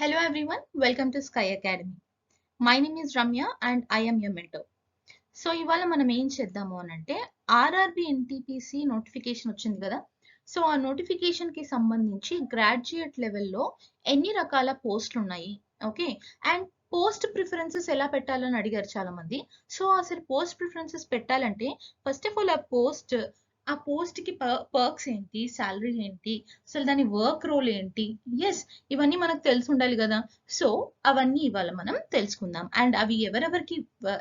Hello everyone, welcome to Sky Academy. My name is Ramya and I am your mentor. So ఇవాళ మనం ఏం చేద్దాము అని అంటే ఆర్ఆర్బి ఎన్టీపీసీ నోటిఫికేషన్ వచ్చింది కదా. సో ఆ నోటిఫికేషన్ కి సంబంధించి గ్రాడ్యుయేట్ లెవెల్లో ఎన్ని రకాల పోస్టులు ఉన్నాయి, ఓకే, అండ్ పోస్ట్ ప్రిఫరెన్సెస్ ఎలా పెట్టాలని అడిగారు చాలా మంది. సో అసలు పోస్ట్ ప్రిఫరెన్సెస్ పెట్టాలంటే ఫస్ట్ ఆఫ్ ఆల్ ఆ పోస్ట్ కి పర్క్స్ ఏంటి, శాలరీ ఏంటి, అసలు దాని వర్క్ రోల్ ఏంటి, ఎస్ ఇవన్నీ మనకు తెలిసి ఉండాలి కదా. సో అవన్నీ ఇవాళ మనం తెలుసుకుందాం అండ్ అవి ఎవరెవరికి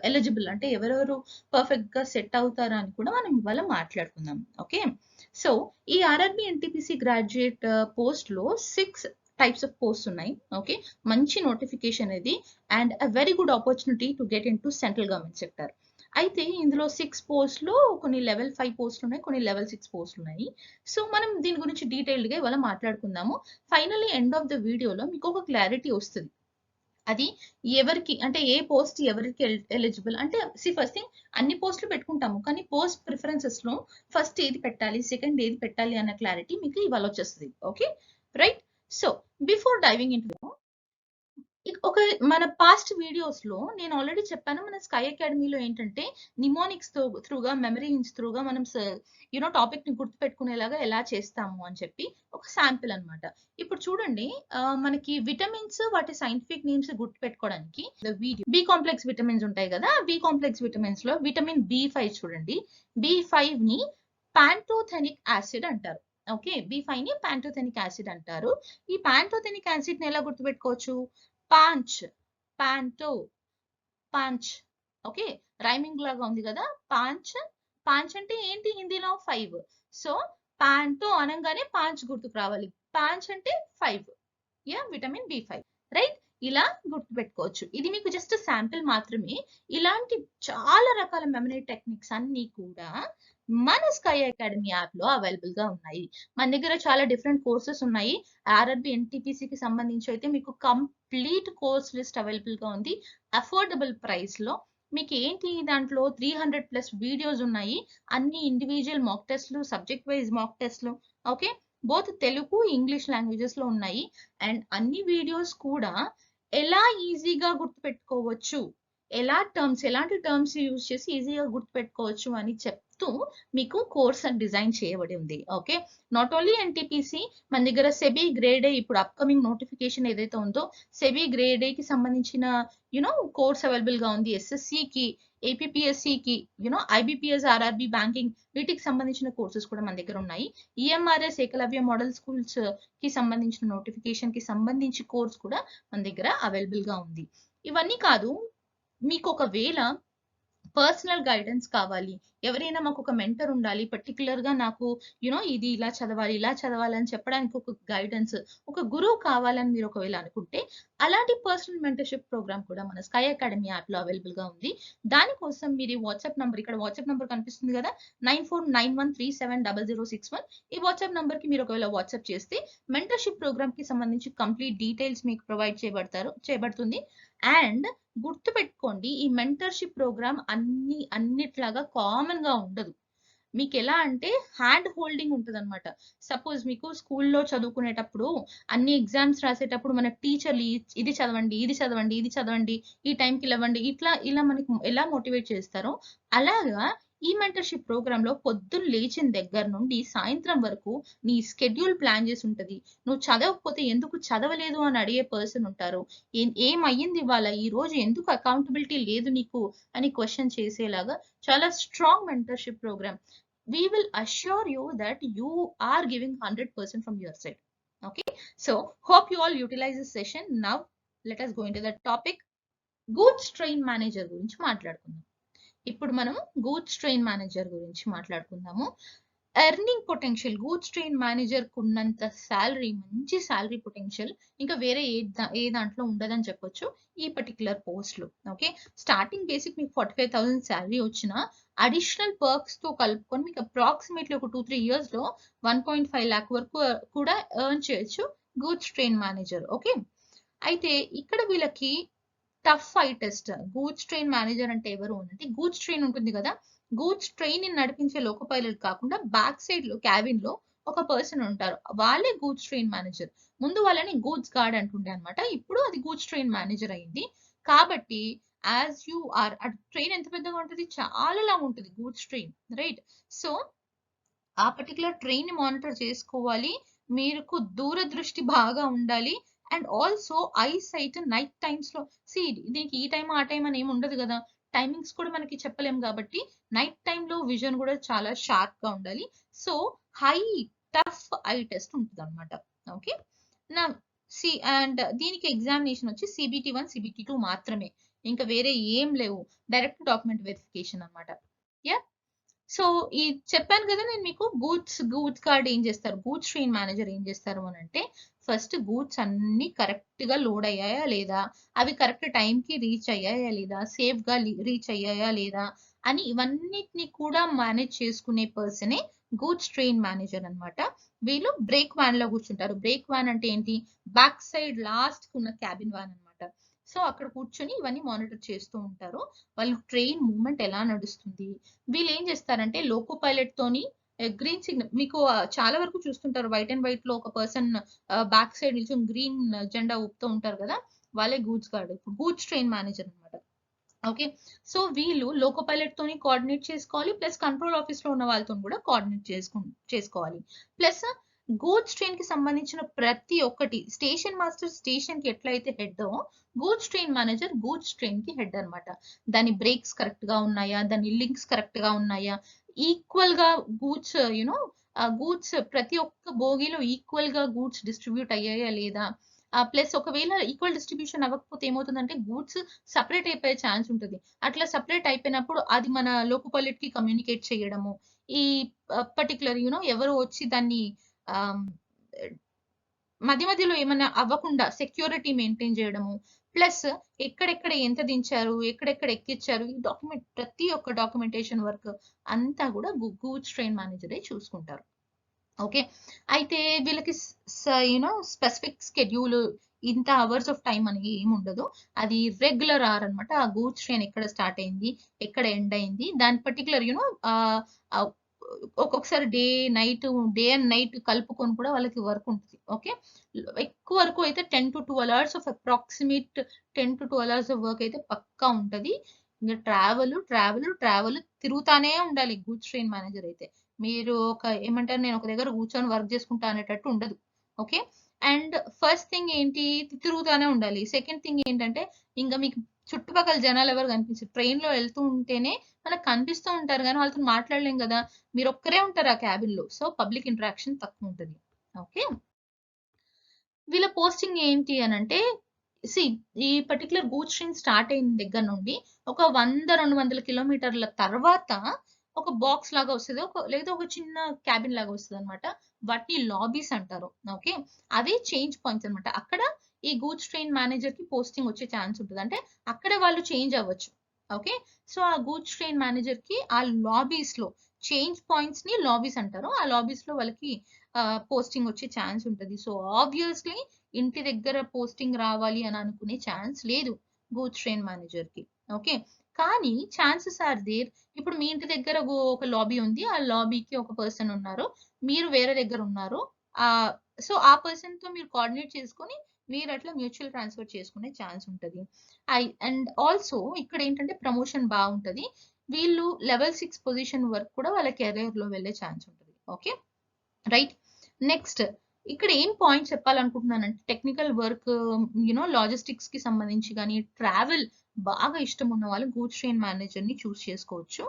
ఎలిజిబుల్ అంటే ఎవరెవరు పర్ఫెక్ట్ గా సెట్ అవుతారా అని కూడా మనం ఇవాళ మాట్లాడుకుందాం. ఓకే, సో ఈ ఆర్ఆర్బి ఎన్టీపీసీ గ్రాడ్యుయేట్ పోస్ట్ లో 6 టైప్స్ ఆఫ్ పోస్ట్ ఉన్నాయి. ఓకే, మంచి నోటిఫికేషన్ ఇది and a very good opportunity to get in to central government sector. అయితే ఇందులో 6 పోస్టులు, కొన్ని లెవెల్ 5 పోస్టులు ఉన్నాయి, కొన్ని లెవెల్ 6 పోస్టులు ఉన్నాయి. సో మనం దీని గురించి డీటెయిల్డ్ గా ఇవాళ మాట్లాడుకుందాము. ఫైనల్లీ ఎండ్ ఆఫ్ ద వీడియోలో మీకు ఒక క్లారిటీ వస్తుంది. అది ఎవరికి అంటే ఏ పోస్ట్ ఎవరికి ఎలిజిబుల్ అంటే ఫస్ట్ థింగ్ అన్ని పోస్టులు పెట్టుకుంటాము, కానీ పోస్ట్ ప్రిఫరెన్సెస్ లో ఫస్ట్ ఏది పెట్టాలి, సెకండ్ ఏది పెట్టాలి అన్న క్లారిటీ మీకు ఇవాళ వచ్చేస్తుంది. Okay right. So before diving in ఒక మన పాస్ట్ వీడియోస్ లో నేను ఆల్రెడీ చెప్పాను, మన స్కై అకాడమీలో ఏంటంటే నిమోనిక్స్ త్రూగా, మెమరీ హింట్స్ త్రూగా మనం టాపిక్ ని గుర్తు పెట్టుకునేలాగా ఎలా చేస్తాము అని చెప్పి ఒక శాంపిల్ అన్నమాట. ఇప్పుడు చూడండి, మనకి విటమిన్స్ వాటి సైంటిఫిక్ నేమ్స్ గుర్తు పెట్టుకోవడానికి వీడియో బి కాంప్లెక్స్ విటమిన్స్ ఉంటాయి కదా. బి కాంప్లెక్స్ విటమిన్స్ లో విటమిన్ B5 చూడండి, B5 ని పాంటోథెనిక్ యాసిడ్ అంటారు. ఓకే, B5 ని పాంటోథెనిక్ యాసిడ్ అంటారు. ఈ పాంటోథెనిక్ యాసిడ్ ని ఎలా గుర్తుపెట్టుకోవచ్చు? పాంచ్, పాంటో, పాంచ్. ఓకే, రైమింగ్ లాగా ఉంది కదా. పాంచ్, పాంచ్ అంటే ఏంటి హిందీలో 5. సో పాంటో అనగానే పాంచ్ గుర్తుకు రావాలి. పాంచ్ అంటే 5, యా విటమిన్ B5 రైట్. ఇలా గుర్తుపెట్టుకోవచ్చు. ఇది మీకు జస్ట్ శాంపిల్ మాత్రమే. ఇలాంటి చాలా రకాల మెమరీ టెక్నిక్స్ అన్ని కూడా మన స్కై అకాడమీ యాప్ లో అవైలబుల్ గా ఉన్నాయి. మన దగ్గర చాలా డిఫరెంట్ కోర్సెస్ ఉన్నాయి. ఆర్ఆర్బి ఎన్టీపీసీకి సంబంధించి అయితే మీకు కంప్లీట్ కోర్స్ లిస్ట్ అవైలబుల్ గా ఉంది అఫోర్డబుల్ ప్రైస్ లో. మీకు ఏంటి దాంట్లో 300+ వీడియోస్ ఉన్నాయి, అన్ని ఇండివిజువల్ మాక్ టెస్ట్లు, సబ్జెక్ట్ వైజ్ మాక్ టెస్ట్లు. Okay, both Telugu English languages లో ఉన్నాయి అండ్ అన్ని వీడియోస్ కూడా ఎలా ఈజీగా గుర్తుపెట్టుకోవచ్చు, ఎలాంటి టర్మ్స్ యూజ్ చేసి ఈజీగా గుర్తుపెట్టుకోవచ్చు అని చెప్తూ మీకు కోర్స్ డిజైన్ చేయబడి ఉంది. ఓకే, నాట్ ఓన్లీ ఎన్టీపీసీ, మన దగ్గర సెబీ గ్రేడ్ ఏ ఇప్పుడు అప్కమింగ్ నోటిఫికేషన్ ఏదైతే ఉందో సెబీ గ్రేడ్ ఏ కి సంబంధించిన కోర్స్ అవైలబుల్ గా ఉంది. ఎస్ఎస్సి కి, ఏపీపీఎస్సి కి, ఐబీపీఎస్, ఆర్ఆర్బి, బ్యాంకింగ్ వీటికి సంబంధించిన కోర్సెస్ కూడా మన దగ్గర ఉన్నాయి. ఈఎంఆర్ఎస్ ఏకలవ్య మోడల్ స్కూల్స్ కి సంబంధించిన నోటిఫికేషన్ కి సంబంధించి కోర్స్ కూడా మన దగ్గర అవైలబుల్ గా ఉంది. ఇవన్నీ కాదు, మీకు ఒకవేళ పర్సనల్ గైడెన్స్ కావాలి, ఎవరైనా మాకు ఒక మెంటర్ ఉండాలి, పర్టికులర్ గా నాకు ఇది ఇలా చదవాలి, ఇలా చదవాలి అని చెప్పడానికి ఒక గైడెన్స్, ఒక గురువు కావాలని మీరు ఒకవేళ అనుకుంటే అలాంటి పర్సనల్ మెంటర్షిప్ ప్రోగ్రామ్ కూడా మన స్కై అకాడమీ యాప్ లో అవైలబుల్ గా ఉంది. దానికోసం మీరు వాట్సాప్ నంబర్, ఇక్కడ వాట్సాప్ నంబర్ కనిపిస్తుంది కదా, 9491370061. ఈ వాట్సాప్ నంబర్ కి మీరు ఒకవేళ వాట్సాప్ చేస్తే మెంటర్షిప్ ప్రోగ్రామ్ కి సంబంధించి కంప్లీట్ డీటెయిల్స్ మీకు ప్రొవైడ్ చేయబడుతుంది. అండ్ గుర్తు పెట్టుకోండి, ఈ మెంటర్షిప్ ప్రోగ్రామ్ అన్నిట్లాగా కామన్ గా ఉండదు. మీకు ఎలా అంటే హ్యాండ్ హోల్డింగ్ ఉంటుంది అనమాట. సపోజ్ మీకు స్కూల్లో చదువుకునేటప్పుడు అన్ని ఎగ్జామ్స్ రాసేటప్పుడు మన టీచర్లు ఇది చదవండి, ఇది చదవండి, ఇది చదవండి, ఈ టైంకి లేవండి, ఇలా మనకి ఎలా మోటివేట్ చేస్తారో అలాగా ఈ మెంటర్షిప్ ప్రోగ్రామ్ లో పొద్దున్న లేచిన దగ్గర నుండి సాయంత్రం వరకు నీ స్కెడ్యూల్ ప్లాన్ చేసి ఉంటది. నువ్వు చదవకపోతే ఎందుకు చదవలేదు అని అడిగే పర్సన్ ఉంటారు. ఏమయ్యింది ఇవాళ, ఈ రోజు ఎందుకు అకౌంటబిలిటీ లేదు నీకు అని క్వశ్చన్ చేసేలాగా చాలా strong mentorship program. We will assure you that you are giving 100% from your side. Okay, so hope you all utilize this session. Now let us go into the topic. Goods train manager గురించి మాట్లాడుకుందాం. ఇప్పుడు మనం goods train manager గురించి మాట్లాడుకుందాము. Earning potential, goods train manager కున్నంత salary, మంచి salary potential ఇంకా వేరే ఏ దాంట్లో ఉండదని చెప్పొచ్చు ఈ పర్టికులర్ పోస్ట్ లో. ఓకే, స్టార్టింగ్ బేసిక్ మీకు 45,000 శాలరీ వచ్చిన అడిషనల్ పర్క్స్ తో కలుపుకొని మీకు అప్రాక్సిమేట్లీ ఒక 2-3 years లో 1.5 lakh వరకు కూడా ఎర్న్ చేయొచ్చు గూడ్స్ ట్రైన్ మేనేజర్. ఓకే, అయితే ఇక్కడ వీళ్ళకి tough I test. Goods train manager అంటే ఎవరు అంటే, గూడ్స్ ట్రైన్ ఉంటుంది కదా, గూడ్స్ ట్రైన్ ని నడిపించే లోకో పైలట్ కాకుండా బ్యాక్ సైడ్ లో క్యాబిన్ లో ఒక పర్సన్ ఉంటారు, వాళ్ళే గూడ్స్ ట్రైన్ మేనేజర్. ముందు వాళ్ళని గూడ్స్ గార్డ్ అంటుండే అనమాట, ఇప్పుడు అది గూడ్స్ ట్రైన్ మేనేజర్ అయింది. కాబట్టి యాజ్ యూ ఆర్, ట్రైన్ ఎంత పెద్దగా ఉంటుంది, చాలా లాగా ఉంటుంది గూడ్స్ ట్రైన్, రైట్? సో ఆ పర్టికులర్ ట్రైన్ ని మానిటర్ చేసుకోవాలి, మీకు దూరదృష్టి బాగా ఉండాలి. And also eye sight night times లో, సి దీనికి ఈ టైం ఆ టైం అని ఏమి ఉండదు కదా, టైమింగ్స్ కూడా మనకి చెప్పలేం కాబట్టి నైట్ టైమ్ లో విజన్ కూడా చాలా షార్ప్ గా ఉండాలి. So high tough I test ఉంటుంది అనమాట. ఓకే, నా సి అండ్ దీనికి ఎగ్జామినేషన్ వచ్చి CBT 1 CBT 2 మాత్రమే, ఇంకా వేరే ఏం లేవు, డైరెక్ట్ డాక్యుమెంట్ వెరిఫికేషన్ అనమాట. యా, సో ఈ చెప్పాను కదా నేను మీకు, గూడ్స్ కార్డ్ ఏం చేస్తారు, గూడ్స్ ట్రైన్ మేనేజర్ ఏం చేస్తారు అని అంటే, ఫస్ట్ గూడ్స్ అన్ని కరెక్ట్ గా లోడ్ అయ్యాయా లేదా, అవి కరెక్ట్ టైం కి రీచ్ అయ్యాయా లేదా, సేఫ్ గా రీచ్ అయ్యాయా లేదా అని ఇవన్నిటిని కూడా మేనేజ్ చేసుకునే పర్సనే గూడ్స్ ట్రైన్ మేనేజర్ అన్నమాట. వీళ్ళు బ్రేక్ వ్యాన్ లో కూర్చుంటారు. బ్రేక్ వ్యాన్ అంటే ఏంటి, బ్యాక్ సైడ్ లాస్ట్ ఉన్న క్యాబిన్ వ్యాన్ అన్నమాట. సో అక్కడ కూర్చొని ఇవన్నీ మానిటర్ చేస్తూ ఉంటారు. వాళ్ళు ట్రైన్ మూవ్మెంట్ ఎలా నడుస్తుంది, వీళ్ళు ఏం చేస్తారంటే లోకో పైలట్ తోని గ్రీన్ సిగ్నల్, మీకు చాలా వరకు చూస్తుంటారు వైట్ అండ్ వైట్ లో ఒక పర్సన్ బ్యాక్ సైడ్ నిల్చొని గ్రీన్ జెండా ఊపుతూ ఉంటారు కదా, వాళ్ళే goods guard, goods train manager అనమాట. ఓకే, సో వీళ్ళు లోకో పైలట్ తోని కోఆర్డినేట్ చేసుకోవాలి, ప్లస్ కంట్రోల్ ఆఫీస్ లో ఉన్న వాళ్ళతో కూడా కోఆర్డినేట్ చేసుకోవాలి. ప్లస్ గూడ్స్ ట్రైన్ కి సంబంధించిన ప్రతి ఒక్కటి, స్టేషన్ మాస్టర్ స్టేషన్ కి ఎట్లయితే head, goods train manager goods train కి హెడ్ అనమాట. దాని బ్రేక్స్ కరెక్ట్ గా ఉన్నాయా, దాని లింక్స్ కరెక్ట్ గా ఉన్నాయా, ఈక్వల్ గా గూడ్స్ గూడ్స్ ప్రతి ఒక్క బోగిలో ఈక్వల్ గా గూడ్స్ డిస్ట్రిబ్యూట్ అయ్యాయా లేదా, ప్లస్ ఒకవేళ ఈక్వల్ డిస్ట్రిబ్యూషన్ అవ్వకపోతే ఏమవుతుందంటే గూడ్స్ సపరేట్ అయిపోయే ఛాన్స్ ఉంటుంది. అట్లా సపరేట్ అయిపోయినప్పుడు అది మన లోకో పైలట్ కి కమ్యూనికేట్ చేయడము, ఈ పర్టికులర్ ఎవరు వచ్చి దాన్ని మధ్య మధ్యలో ఏమైనా అవ్వకుండా సెక్యూరిటీ మెయింటైన్ చేయడము, ప్లస్ ఎక్కడెక్కడ ఎంత దించారు, ఎక్కడెక్కడ ఎక్కించారు, ఈ డాక్యుమెంట్ ప్రతి ఒక్క డాక్యుమెంటేషన్ వర్క్ అంతా కూడా గూడ్స్ ట్రైన్ మేనేజరే చూసుకుంటారు. ఓకే, అయితే వీళ్ళకి స్పెసిఫిక్ స్కెడ్యూల్, ఇంత అవర్స్ ఆఫ్ టైం అని ఏమి ఉండదు, అది రెగ్యులర్ అవర్ అనమాట. ఆ గూడ్స్ ట్రైన్ ఎక్కడ స్టార్ట్ అయింది, ఎక్కడ ఎండ్ అయింది, దాని పర్టికులర్ ఒక్కొక్కసారి డే అండ్ నైట్ కలుపుకొని కూడా వాళ్ళకి వర్క్ ఉంటుంది. ఓకే, ఎక్కువ వరకు అయితే 10 to 12 hours of approximate 10 to 12 hours of work అయితే పక్కా ఉంటది. ఇంకా ట్రావెల్ తిరుగుతానే ఉండాలి గూడ్స్ ట్రైన్ మేనేజర్ అయితే. మీరు ఏమంటారు, నేను ఒక దగ్గర కూర్చొని వర్క్ చేసుకుంటా అనేటట్టు ఉండదు. ఓకే, అండ్ ఫస్ట్ థింగ్ ఏంటి, తిరుగుతానే ఉండాలి. సెకండ్ థింగ్ ఏంటంటే, ఇంకా మీకు చుట్టుపక్కల జనాలు ఎవరు కనిపించారు, ట్రైన్ లో వెళ్తూ ఉంటేనే మనకు కనిపిస్తూ ఉంటారు కానీ వాళ్ళతో మాట్లాడలేం కదా, మీరు ఒక్కరే ఉంటారు ఆ క్యాబిన్ లో, సో పబ్లిక్ ఇంటరాక్షన్ తక్కువ ఉంటుంది. ఓకే, వీళ్ళ పోస్టింగ్ ఏంటి అని అంటే, ఈ పర్టికులర్ గూడ్స్ ట్రైన్ స్టార్ట్ అయిన దగ్గర నుండి ఒక 100-200 కిలోమీటర్ల తర్వాత ఒక బాక్స్ లాగా వస్తుంది, లేదా ఒక చిన్న క్యాబిన్ లాగా వస్తుంది అనమాట. వాటిని లాబీస్ అంటారు. ఓకే, అవి చేంజ్ పాయింట్స్ అనమాట. అక్కడ ఈ గూడ్స్ ట్రైన్ మేనేజర్ కి పోస్టింగ్ వచ్చే ఛాన్స్ ఉంటుంది, అంటే అక్కడ వాళ్ళు చేంజ్ అవ్వచ్చు. ఓకే, సో ఆ గూడ్స్ ట్రైన్ మేనేజర్ కి ఆ లాబీస్ లో, చేంజ్ పాయింట్స్ ని లాబీస్ అంటారు, ఆ లాబీస్ లో వాళ్ళకి పోస్టింగ్ వచ్చే ఛాన్స్ ఉంటుంది. సో ఆబ్వియస్లీ ఇంటి దగ్గర పోస్టింగ్ రావాలి అని అనుకునే ఛాన్స్ లేదు గూడ్స్ ట్రైన్ మేనేజర్ కి. ఓకే, కానీ ఛాన్సెస్ ఆర్ దేర్. ఇప్పుడు మీ ఇంటి దగ్గర ఒక లాబీ ఉంది, ఆ లాబీకి ఒక పర్సన్ ఉన్నారు, మీరు వేరే దగ్గర ఉన్నారు, ఆ సో ఆ పర్సన్ తో మీరు కోఆర్డినేట్ చేసుకొని మీరు అట్లా మ్యూచువల్ ట్రాన్స్ఫర్ చేసుకునే ఛాన్స్ ఉంటుంది. అండ్ ఆల్సో ఇక్కడ ఏంటంటే ప్రమోషన్ బాగుంటది, వీళ్ళు లెవెల్ 6 పొజిషన్ వరకు కూడా వాళ్ళ కెరీర్ లో వెళ్ళే ఛాన్స్ ఉంటుంది. Okay, right. నెక్స్ట్ ఇక్కడ ఏం పాయింట్ చెప్పాలనుకుంటున్నానంటే, టెక్నికల్ వర్క్ లాజిస్టిక్స్ కి సంబంధించి కానీ ట్రావెల్ బాగా ఇష్టం ఉన్న వాళ్ళు గూడ్స్ ట్రైన్ మేనేజర్ ని చూస్ చేసుకోవచ్చు.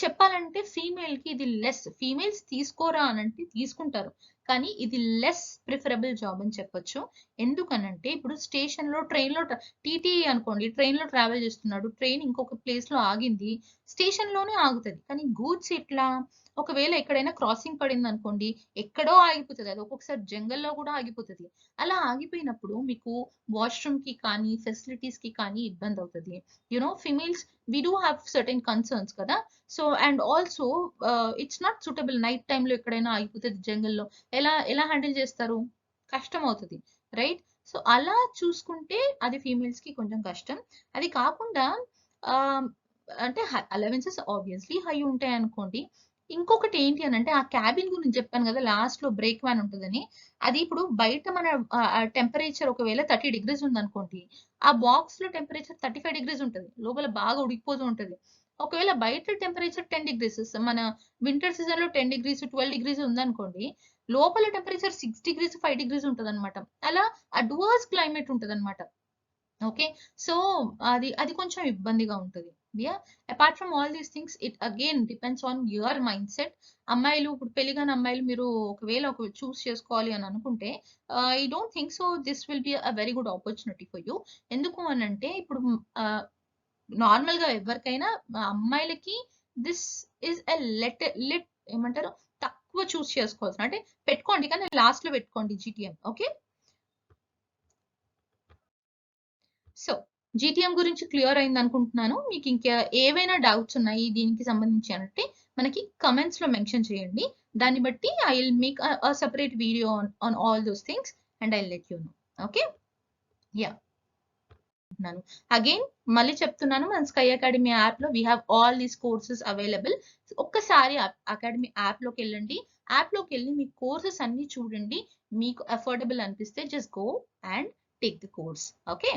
చెప్పాలంటే ఫీమేల్ కి ఇది లెస్, ఫీమేల్స్ తీసుకోరా అని అంటే తీసుకుంటారు, కానీ ఇది లెస్ ప్రిఫరబుల్ జాబ్ అని చెప్పొచ్చు. ఎందుకనంటే ఇప్పుడు స్టేషన్ లో ట్రైన్ లో టీటీ అనుకోండి, ట్రైన్ లో ట్రావెల్ చేస్తున్నాడు, ట్రైన్ ఇంకొక ప్లేస్ లో ఆగింది, స్టేషన్ లోనే ఆగుతుంది. కానీ గూడ్స్ ఇట్లా ఒకవేళ ఎక్కడైనా క్రాసింగ్ పడింది అనుకోండి, ఎక్కడో ఆగిపోతుంది, అది ఒక్కొక్కసారి జంగల్లో కూడా ఆగిపోతుంది. అలా ఆగిపోయినప్పుడు మీకు వాష్రూమ్ కి కానీ ఫెసిలిటీస్ కి కానీ ఇబ్బంది అవుతుంది. Females we do have certain concerns కదా. So and also it's not suitable, night time లో ఎక్కడైనా ఆగిపోతుంది జంగల్లో, ఎలా ఎలా హ్యాండిల్ చేస్తారు, కష్టం అవుతుంది, రైట్? సో అలా చూసుకుంటే అది ఫీమేల్స్ కి కొంచెం కష్టం. అది కాకుండా అంటే అలవెన్సెస్ ఆబ్వియస్లీ హై ఉంటాయి అనుకోండి, ఇంకొకటి ఏంటి అనంటే ఆ క్యాబిన్ గురించి చెప్పాను కదా లాస్ట్ లో బ్రేక్ వ్యాన్ ఉంటుందని. అది ఇప్పుడు బయట మన టెంపరేచర్ ఒకవేళ 30 డిగ్రీస్ ఉందనుకోండి, ఆ బాక్స్ లో టెంపరేచర్ 35 డిగ్రీస్ ఉంటది. లోపల బాగా ఉడికిపోతూ ఉంటది. ఒకవేళ బయట టెంపరేచర్ 10 డిగ్రీస్, మన వింటర్ సీజన్ లో 10 డిగ్రీస్ 12 డిగ్రీస్ ఉందనుకోండి, లోపల టెంపరేచర్ 6 డిగ్రీస్ 5 డిగ్రీస్ ఉంటదన్నమాట. అలా అడ్వర్స్ క్లైమేట్ ఉంటదన్నమాట. ఓకే. సో, అది కొంచెం ఇబ్బందిగా ఉంటది. Yeah! Apart from all these things it again depends on your mindset. అమ్మాయిలు ఇప్పుడు పెళ్లి కాని అమ్మాయిలు మీరు ఒకవేళ చూజ్ చేసుకోవాలి అని అనుకుంటే I don't think so this will be a very good opportunity for you. ఎందుకు అనంటే ఇప్పుడు ఆహ్, నార్మల్‌గా ఎవరికైనా అమ్మాయిలకి దిస్ ఈస్ ఎ లిట్ ఏమంటారు? తక్కువ చూజ్ చేసుకోవాల్సిన అంటే పెట్టుకోండి కానీ లాస్ట్‌లో పెట్టుకోండి జీటీఎం. ఓకే. సో, జీటీఎం గురించి క్లియర్ అయిందనుకుంటున్నాను. మీకు ఇంకా ఏవైనా డౌట్స్ ఉన్నాయి దీనికి సంబంధించి అంటే మనకి కమెంట్స్‌లో మెన్షన్ చేయండి. దాన్ని బట్టి I will make separate video on all those things and I will let you know. Okay. Yeah! Again మళ్ళీ చెప్తున్నాను, మన స్కై అకాడమీ యాప్‌లో we have all these courses available. ఒక్కసారి అకాడమీ యాప్‌లోకెళ్ళండి. యాప్‌లోకెళ్ళి మీ కోర్సెస్ అన్నీ చూడండి. మీకు అఫోర్డబుల్ అనిపిస్తే just go and take the course. Okay.